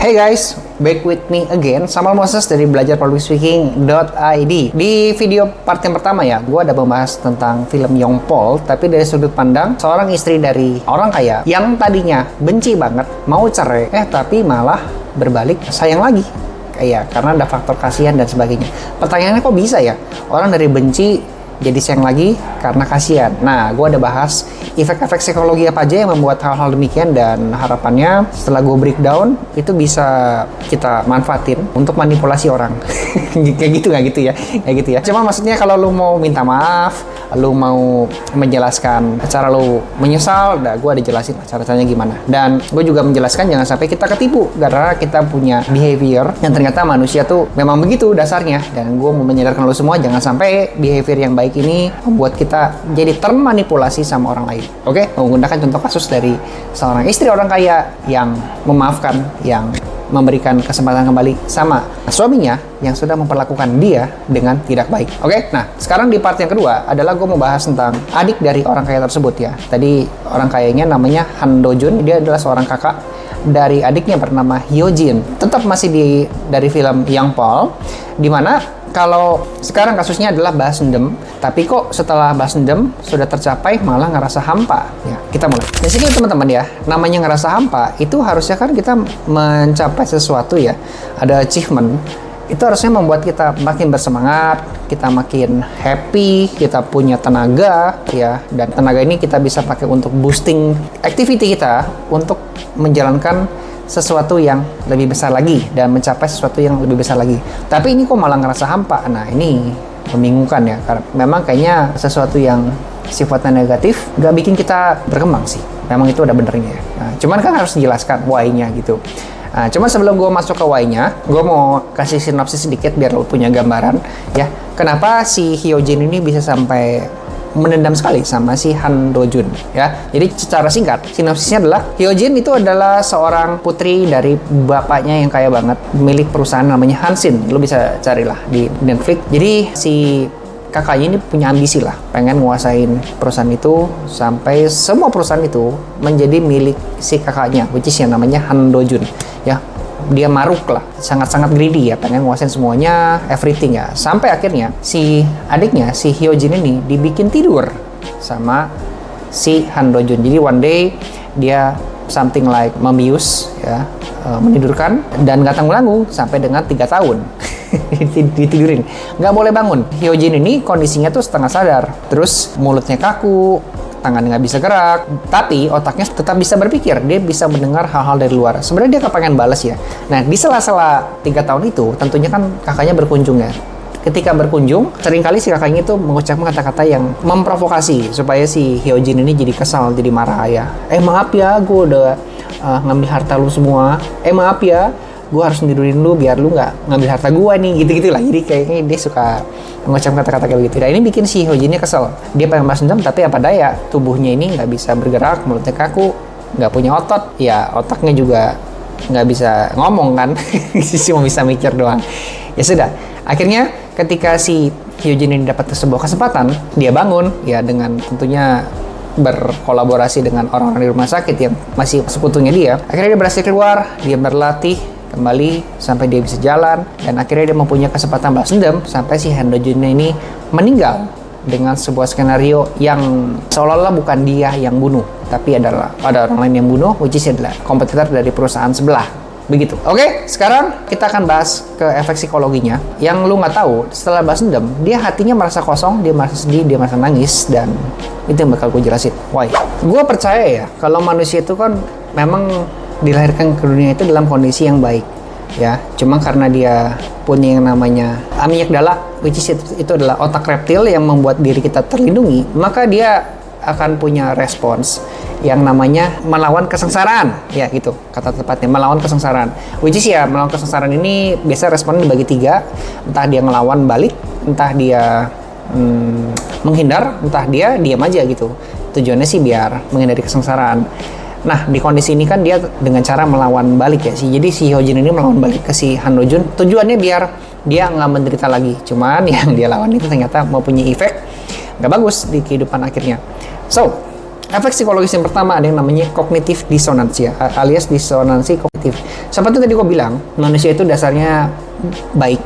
Hey guys, back with me again, Samuel Moses dari belajarpublicspeaking.id. Di video part yang pertama ya, gue ada membahas tentang film Young Paul, tapi dari sudut pandang seorang istri dari orang kaya yang tadinya benci banget, mau cerai, tapi malah berbalik sayang lagi. Kayak karena ada faktor kasihan dan sebagainya. Pertanyaannya kok bisa ya, orang dari benci jadi sayang lagi karena kasihan. Nah, gue ada bahas efek-efek psikologi apa aja yang membuat hal-hal demikian, dan harapannya setelah gue breakdown itu bisa kita manfaatin untuk manipulasi orang. Kayak gitu ya. Cuma maksudnya kalau lu mau minta maaf, lu mau menjelaskan cara lu menyesal, gue ada jelasin cara-caranya gimana. Dan gue juga menjelaskan jangan sampai kita ketipu karena kita punya behavior yang ternyata manusia tuh memang begitu dasarnya. Dan gue mau menyadarkan lu semua jangan sampai behavior yang baik ini membuat kita jadi termanipulasi sama orang lain. Oke? Menggunakan contoh kasus dari seorang istri orang kaya yang memaafkan, yang memberikan kesempatan kembali sama suaminya yang sudah memperlakukan dia dengan tidak baik. Oke? Nah, sekarang di part yang kedua adalah gue mau bahas tentang adik dari orang kaya tersebut ya. Tadi orang kayanya namanya Han Do Jun, dia adalah seorang kakak dari adiknya bernama Hyo Jin. Tetap masih dari film Young Paul, di mana kalau sekarang kasusnya adalah balas dendam, tapi kok setelah balas dendam sudah tercapai malah ngerasa hampa. Ya, kita mulai. Basically teman-teman ya, namanya ngerasa hampa itu harusnya kan kita mencapai sesuatu ya, ada achievement. Itu harusnya membuat kita makin bersemangat, kita makin happy, kita punya tenaga ya, dan tenaga ini kita bisa pakai untuk boosting activity kita untuk menjalankan sesuatu yang lebih besar lagi dan mencapai sesuatu yang lebih besar lagi. Tapi ini kok malah ngerasa hampa. Nah, ini membingungkan ya, karena memang kayaknya sesuatu yang sifatnya negatif gak bikin kita berkembang sih. Memang itu ada benernya ya. Nah, cuman kan harus dijelaskan why-nya gitu. Nah, cuma sebelum gue masuk ke why-nya, gue mau kasih sinopsis sedikit biar lo punya gambaran ya. Kenapa si Hyo Jin ini bisa sampai menendam sekali sama si Han Do Jun ya. Jadi secara singkat, sinopsisnya adalah Hyo Jin itu adalah seorang putri dari bapaknya yang kaya banget, milik perusahaan namanya Hansin. Lo bisa carilah di Netflix. Jadi si kakaknya ini punya ambisi lah, pengen nguasain perusahaan itu sampai semua perusahaan itu menjadi milik si kakaknya, which is yang namanya Han Do Jun ya. Dia maruk lah, sangat-sangat greedy ya, pengen nguasain semuanya, everything ya. Sampai akhirnya si adiknya, si Hyo Jin ini dibikin tidur sama si Han Do Jun. Jadi one day dia something like membius ya, menidurkan, dan nggak tanggung-tanggung sampai dengan 3 tahun ditidurin, nggak boleh bangun. Hyo Jin ini kondisinya tuh setengah sadar, terus mulutnya kaku, tangannya nggak bisa gerak, tapi otaknya tetap bisa berpikir. Dia bisa mendengar hal-hal dari luar. Sebenarnya dia kepengen balas ya. Nah, di sela-sela 3 tahun itu, tentunya kan kakaknya berkunjung ya. Ketika berkunjung, seringkali si kakaknya itu mengucapkan kata-kata yang memprovokasi supaya si Hyo Jin ini jadi kesal, jadi marah ya. Maaf ya, gue udah ngambil harta lu semua. Maaf ya, gue harus tidurin lu biar lu nggak ngambil harta gue nih, gitu-gitu lah. Jadi kayaknya dia suka mengucapkan kata-kata kayak begitu. Nah, ini bikin si Hyo Jinnya kesel. Dia pengen balas dendam, tapi apa daya, tubuhnya ini nggak bisa bergerak, mulutnya kaku, nggak punya otot, ya otaknya juga nggak bisa ngomong kan. Cuma bisa mikir doang. Ya sudah, akhirnya ketika si Hyo Jin ini dapat sebuah kesempatan, dia bangun ya dengan tentunya berkolaborasi dengan orang-orang di rumah sakit yang masih sekutunya dia. Akhirnya dia berhasil keluar, dia berlatih kembali sampai dia bisa jalan, dan akhirnya dia mempunyai kesempatan balas dendam sampai si Han Do Jun ini meninggal dengan sebuah skenario yang seolah-olah bukan dia yang bunuh, tapi ada orang lain yang bunuh, which is adalah kompetitor dari perusahaan sebelah. Begitu. Oke, sekarang kita akan bahas ke efek psikologinya. Yang lu nggak tahu, setelah balas dendam, dia hatinya merasa kosong, dia merasa sedih, dia merasa nangis, dan itu yang bakal gue jelasin. Why? Gue percaya ya, kalau manusia itu kan memang dilahirkan ke dunia itu dalam kondisi yang baik ya. Cuma karena dia punya yang namanya amigdala, which is itu adalah otak reptil yang membuat diri kita terlindungi, maka dia akan punya respons yang namanya melawan kesengsaraan ya, gitu kata tepatnya, melawan kesengsaraan. Which is ya, melawan kesengsaraan ini biasa responnya dibagi 3, entah dia ngelawan balik, entah dia menghindar, entah dia diam aja gitu. Tujuannya sih biar menghindari kesengsaraan. Nah, di kondisi ini kan dia dengan cara melawan balik ya sih. Jadi si Hyo Jin ini melawan balik ke si Han Do Jun. Tujuannya biar dia nggak menderita lagi. Cuman yang dia lawan itu ternyata mempunyai efek nggak bagus di kehidupan akhirnya. So, Efek psikologis yang pertama ada yang namanya cognitive dissonance ya, alias disonansi kognitif. Seperti tadi gue bilang, manusia itu dasarnya baik.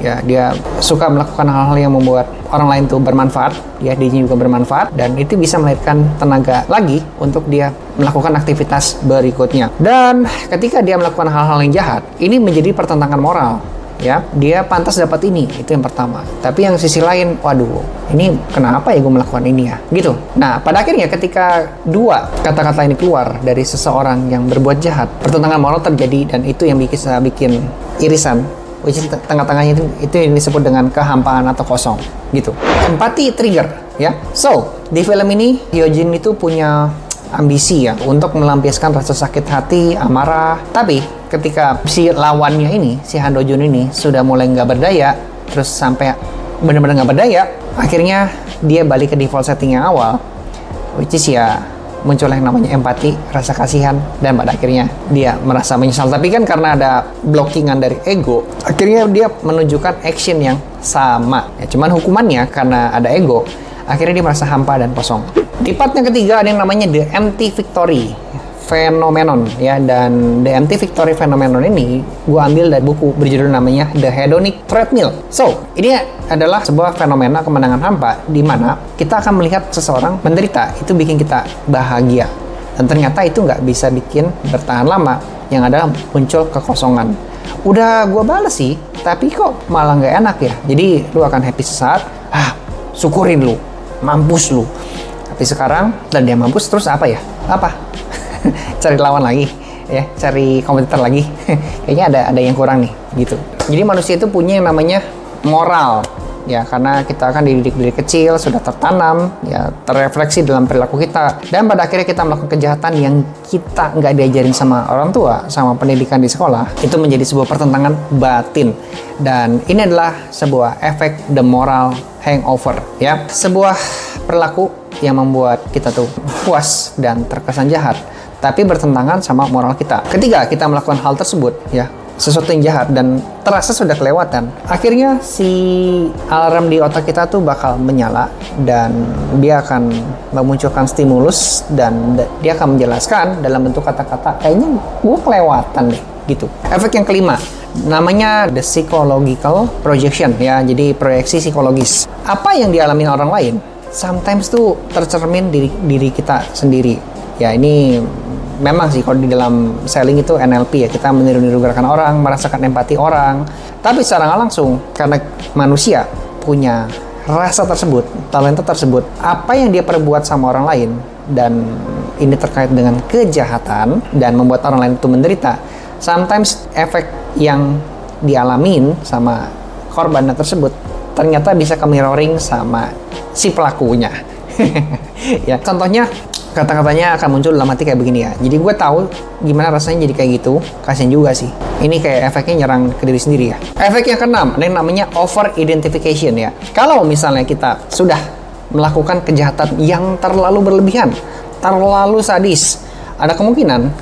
Ya, dia suka melakukan hal-hal yang membuat orang lain tuh bermanfaat, ya dirinya juga bermanfaat, dan itu bisa melahirkan tenaga lagi untuk dia melakukan aktivitas berikutnya. Dan ketika dia melakukan hal-hal yang jahat, ini menjadi pertentangan moral. Ya, dia pantas dapat ini, itu yang pertama. Tapi yang sisi lain, waduh, ini kenapa ya gue melakukan ini ya, gitu. Nah, pada akhirnya ketika dua kata-kata ini keluar dari seseorang yang berbuat jahat, pertentangan moral terjadi, dan itu yang bisa bikin irisan. Which is tengah-tengahnya itu yang disebut dengan kehampaan atau kosong, gitu. Empati trigger, ya. So, di film ini Hyojin itu punya ambisi ya untuk melampiaskan rasa sakit hati, amarah. Tapi ketika si lawannya ini, si Han Do Jun ini sudah mulai nggak berdaya, terus sampai benar-benar nggak berdaya, akhirnya dia balik ke default setting yang awal, which is ya muncul yang namanya empati, rasa kasihan, dan pada akhirnya dia merasa menyesal. Tapi kan karena ada blockingan dari ego, akhirnya dia menunjukkan action yang sama. Ya, cuman hukumannya karena ada ego, akhirnya dia merasa hampa dan kosong. Di part yang ketiga ada yang namanya The Empty Victory Phenomenon ya, dan The Empty Victory Phenomenon ini gue ambil dari buku berjudul namanya The Hedonic Treadmill. So, ini adalah sebuah fenomena kemenangan hampa di mana kita akan melihat seseorang menderita, itu bikin kita bahagia. Dan ternyata itu nggak bisa bikin bertahan lama, yang ada muncul kekosongan. Udah gue bales sih, tapi kok malah nggak enak ya. Jadi lu akan happy sesaat, syukurin lu, mampus lu. Tapi sekarang, dan dia mampus terus apa ya? Apa? Cari lawan lagi, ya, cari kompetitor lagi. Kayaknya ada yang kurang nih, gitu. Jadi manusia itu punya yang namanya moral, ya, karena kita akan dididik dari kecil, sudah tertanam, ya, terrefleksi dalam perilaku kita. Dan pada akhirnya kita melakukan kejahatan yang kita nggak diajarin sama orang tua, sama pendidikan di sekolah. Itu menjadi sebuah pertentangan batin. Dan ini adalah sebuah efek the moral hangover, ya. Sebuah perilaku yang membuat kita tuh puas dan terkesan jahat, tapi bertentangan sama moral kita. Ketika kita melakukan hal tersebut, ya, sesuatu yang jahat dan terasa sudah kelewatan, akhirnya si alarm di otak kita tuh bakal menyala dan dia akan memunculkan stimulus dan dia akan menjelaskan dalam bentuk kata-kata, kayaknya gue kelewatan deh, gitu. Efek yang kelima namanya the psychological projection, ya, jadi proyeksi psikologis. Apa yang dialami orang lain sometimes tuh tercermin diri kita sendiri. Ya, ini memang sih kalau di dalam selling itu NLP ya, kita meniru-niru gerakan orang, merasakan empati orang. Tapi secara nggak langsung, karena manusia punya rasa tersebut, talenta tersebut, apa yang dia perbuat sama orang lain, dan ini terkait dengan kejahatan dan membuat orang lain itu menderita, sometimes efek yang dialamin sama korban tersebut ternyata bisa ke mirroring sama si pelakunya. Ya, contohnya kata-katanya akan muncul dalam hati kayak begini ya. Jadi gue tahu gimana rasanya jadi kayak gitu. Kasian juga sih. Ini kayak efeknya nyerang ke diri sendiri ya. Efek yang keenam, ada yang namanya over identification ya. Kalau misalnya kita sudah melakukan kejahatan yang terlalu berlebihan, terlalu sadis, ada kemungkinan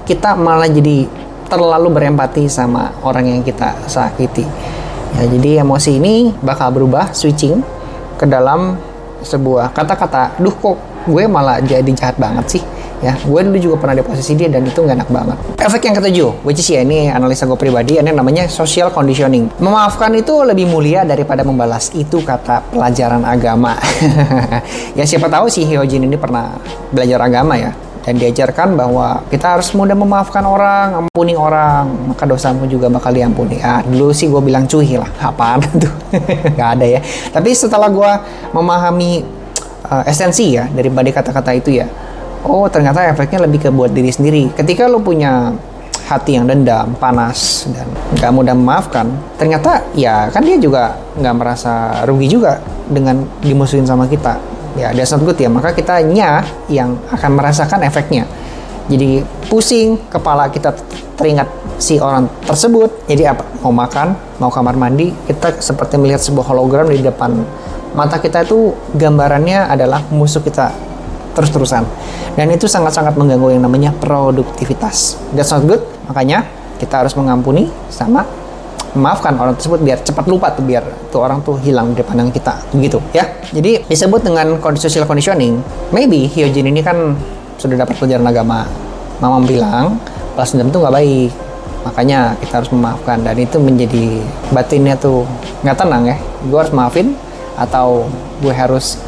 kita malah jadi terlalu berempati sama orang yang kita sakiti. Ya, jadi emosi ini bakal berubah, switching ke dalam sebuah kata-kata, duh kok gue malah jadi jahat banget sih. Ya, gue dulu juga pernah di posisi dia dan itu gak enak banget. Efek yang ketujuh, which is ya ini analisa gue pribadi, ini namanya social conditioning. Memaafkan itu lebih mulia daripada membalas. Itu kata pelajaran agama. Ya, siapa tahu si Hyojin ini pernah belajar agama ya. Dan diajarkan bahwa kita harus mudah memaafkan orang, ampuni orang, maka dosamu juga bakal diampuni. Dulu sih gue bilang cuy lah, apaan tuh? Gak ada ya. Tapi setelah gue memahami esensi ya daripada kata-kata itu ya, oh ternyata efeknya lebih ke buat diri sendiri. Ketika lo punya hati yang dendam, panas, dan gak mudah memaafkan, ternyata ya kan dia juga gak merasa rugi juga dengan dimusuhin sama kita. Ya, that's not good ya, maka kitanya yang akan merasakan efeknya. Jadi pusing, kepala kita teringat si orang tersebut. Jadi apa? Mau makan, mau kamar mandi, kita seperti melihat sebuah hologram di depan mata kita, itu gambarannya adalah musuh kita terus-terusan. Dan itu sangat-sangat mengganggu yang namanya produktivitas. That's not good, makanya kita harus mengampuni sama memaafkan orang tersebut biar cepat lupa tuh, biar tuh orang tuh hilang dari pandangan kita begitu ya. Jadi disebut dengan social conditioning. Maybe Hyojin ini kan sudah dapat pelajaran agama. Mama bilang balas dendam tuh nggak baik, makanya kita harus memaafkan, dan itu menjadi batinnya tuh nggak tenang ya. Gue harus maafin atau gue harus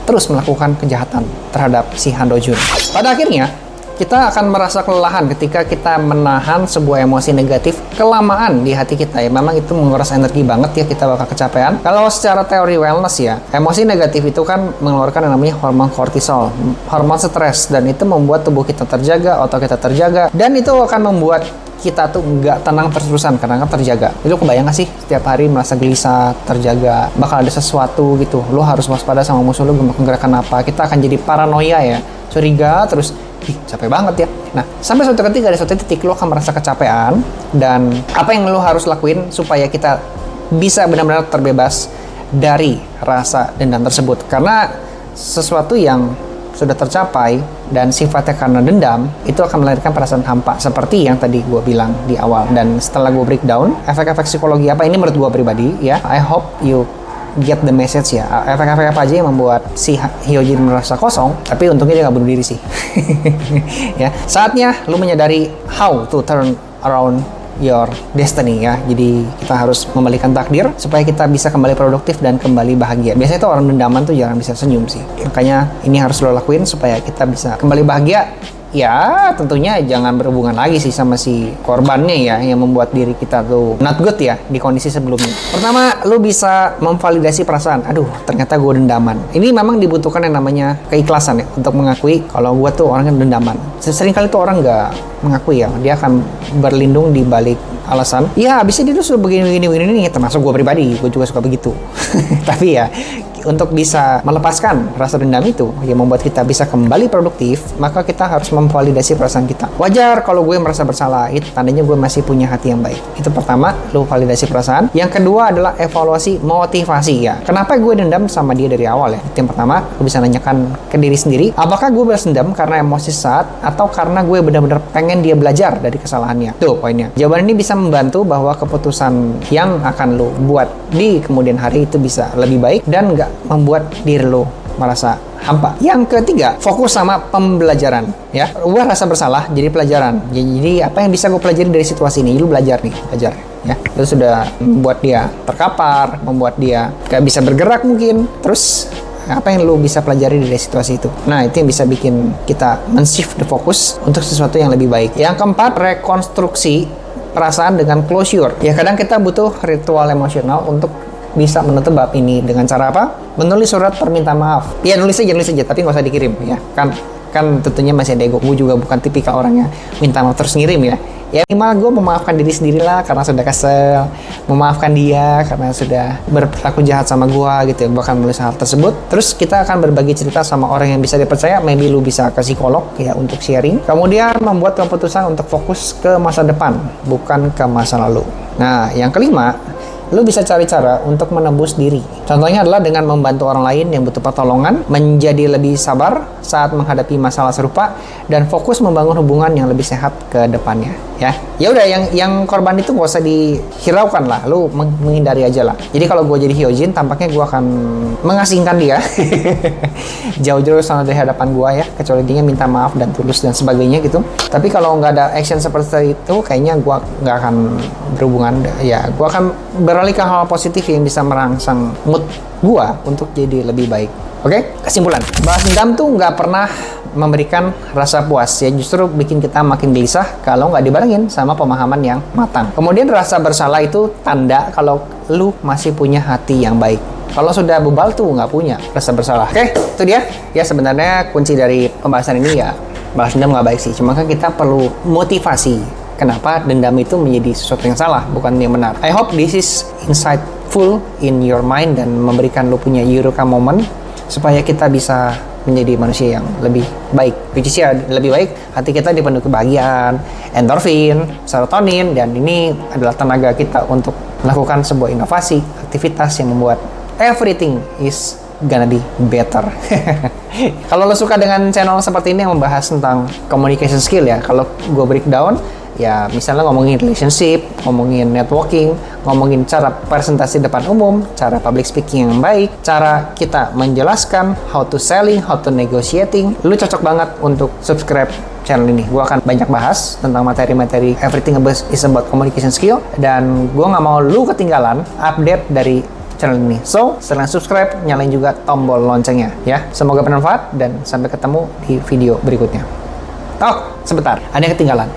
terus melakukan kejahatan terhadap si Han Do-jun. Pada akhirnya kita akan merasa kelelahan ketika kita menahan sebuah emosi negatif kelamaan di hati kita ya. Memang itu menguras energi banget ya, kita bakal kecapean. Kalau secara teori wellness ya, emosi negatif itu kan mengeluarkan yang namanya hormon kortisol, hormon stres, dan itu membuat tubuh kita terjaga, otot kita terjaga, dan itu akan membuat kita tuh nggak tenang terus-terusan karena kan terjaga. Itu kebayang gak sih setiap hari merasa gelisah, terjaga, bakal ada sesuatu gitu, lo harus waspada sama musuh lo gerakan apa. Kita akan jadi paranoia ya, curiga terus. Capek banget ya. Nah, sampai suatu ketika ada suatu titik lo akan merasa kecapean, dan apa yang lo harus lakuin supaya kita bisa benar-benar terbebas dari rasa dendam tersebut. Karena sesuatu yang sudah tercapai dan sifatnya karena dendam itu akan melahirkan perasaan hampa seperti yang tadi gue bilang di awal. Dan setelah gue breakdown efek-efek psikologi apa ini menurut gue pribadi ya, I hope you get the message ya. Efek-efek apa aja yang membuat si Hyojin merasa kosong, tapi untungnya dia nggak bunuh diri sih. Ya, saatnya lu menyadari how to turn around your destiny ya. Jadi kita harus membalikan takdir supaya kita bisa kembali produktif dan kembali bahagia. Biasanya tuh orang dendaman tuh jarang bisa senyum sih. Makanya ini harus lo lakuin supaya kita bisa kembali bahagia. Ya tentunya jangan berhubungan lagi sih sama si korbannya ya, yang membuat diri kita tuh not good ya di kondisi sebelumnya. Pertama, lu bisa memvalidasi perasaan. Aduh, ternyata gue dendaman. Ini memang dibutuhkan yang namanya keikhlasan ya, untuk mengakui kalau gue tuh orangnya dendaman. Sering kali tuh orang nggak mengakui ya, dia akan berlindung di balik alasan. Ya abisnya dia tuh sudah begini, termasuk gue pribadi, gue juga suka begitu. Tapi ya, untuk bisa melepaskan rasa dendam itu yang membuat kita bisa kembali produktif, maka kita harus memvalidasi perasaan kita. Wajar kalau gue merasa bersalah, itu tandanya gue masih punya hati yang baik. Itu pertama, lu validasi perasaan. Yang kedua adalah evaluasi motivasi ya. Kenapa gue dendam sama dia dari awal ya? Itu yang pertama, lu bisa nanyakan ke diri sendiri, apakah gue balas dendam karena emosi saat atau karena gue benar-benar pengen dia belajar dari kesalahannya? Tuh poinnya. Jawaban ini bisa membantu bahwa keputusan yang akan lu buat di kemudian hari itu bisa lebih baik dan nggak membuat diri lo merasa hampa. Yang ketiga, fokus sama pembelajaran ya. Ubah rasa bersalah jadi pelajaran. Jadi apa yang bisa gue pelajari dari situasi ini? Lu belajar ya. Itu sudah membuat dia terkapar, membuat dia gak bisa bergerak mungkin. Terus apa yang lu bisa pelajari dari situasi itu? Nah, itu yang bisa bikin kita men-shift the focus untuk sesuatu yang lebih baik. Yang keempat, rekonstruksi perasaan dengan closure. Ya kadang kita butuh ritual emosional untuk bisa menutup bab ini. Dengan cara apa? Menulis surat permintaan maaf. Ya nulis aja, tapi nggak usah dikirim ya. Kan tentunya masih ada ego. Gue juga bukan tipikal orangnya minta maaf terus ngirim ya. Ya minimal gue memaafkan diri sendiri lah karena sudah kesel, memaafkan dia karena sudah berperilaku jahat sama gue gitu ya. Bahkan menulis hal tersebut. Terus kita akan berbagi cerita sama orang yang bisa dipercaya. Maybe lu bisa ke psikolog ya untuk sharing. Kemudian membuat keputusan untuk fokus ke masa depan, bukan ke masa lalu. Nah, yang kelima, lu bisa cari cara untuk menembus diri. Contohnya adalah dengan membantu orang lain yang butuh pertolongan, menjadi lebih sabar saat menghadapi masalah serupa, dan fokus membangun hubungan yang lebih sehat ke depannya. Ya udah, yang korban itu gak usah dihiraukan lah, lu menghindari aja lah. Jadi kalau gue jadi Hyojin, tampaknya gue akan mengasingkan dia jauh-jauh sana dari hadapan gue ya, kecuali dia minta maaf dan tulus dan sebagainya gitu. Tapi kalau nggak ada action seperti itu, kayaknya gue nggak akan berhubungan ya. Gue akan beralih ke hal positif yang bisa merangsang mood gue untuk jadi lebih baik. Oke, kesimpulan, balas dendam tuh nggak pernah memberikan rasa puas ya, justru bikin kita makin gelisah kalau nggak dibarengin sama pemahaman yang matang. Kemudian rasa bersalah itu tanda kalau lu masih punya hati yang baik. Kalau sudah bebal tuh nggak punya rasa bersalah. Oke, itu dia ya sebenarnya kunci dari pembahasan ini ya. Balas dendam nggak baik sih, cuma kan kita perlu motivasi. Kenapa dendam itu menjadi sesuatu yang salah, bukan yang benar. I hope this is insightful in your mind dan memberikan lu punya eureka moment supaya kita bisa menjadi manusia yang lebih baik. Which is ya, lebih baik hati kita dipenuhi kebahagiaan, endorfin, serotonin, dan ini adalah tenaga kita untuk melakukan sebuah inovasi, aktivitas yang membuat everything is gonna be better. Kalau lo suka dengan channel seperti ini yang membahas tentang communication skill ya, kalau gue breakdown, ya misalnya ngomongin relationship, ngomongin networking, ngomongin cara presentasi depan umum, cara public speaking yang baik, cara kita menjelaskan, how to selling, how to negotiating. Lu cocok banget untuk subscribe channel ini. Gue akan banyak bahas tentang materi-materi everything is about communication skill, dan gue nggak mau lu ketinggalan update dari channel ini. So, setelah subscribe, nyalain juga tombol loncengnya ya. Semoga bermanfaat dan sampai ketemu di video berikutnya. Oh, sebentar, ada yang ketinggalan.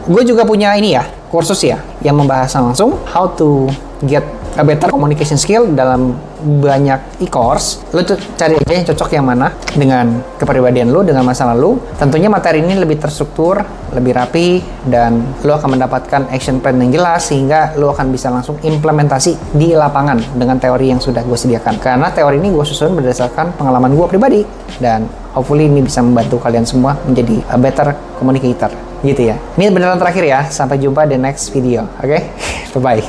Gue juga punya ini ya, kursus ya, yang membahas langsung how to get a better communication skill dalam banyak e-course. Lo tuh cari aja yang cocok yang mana dengan kepribadian lo, dengan masa lalu. Tentunya materi ini lebih terstruktur, lebih rapi, dan lo akan mendapatkan action plan yang jelas sehingga lo akan bisa langsung implementasi di lapangan dengan teori yang sudah gue sediakan. Karena teori ini gue susun berdasarkan pengalaman gue pribadi, dan hopefully ini bisa membantu kalian semua menjadi a better communicator gitu ya. Ini beneran terakhir ya, sampai jumpa di next video, oke? Bye-bye.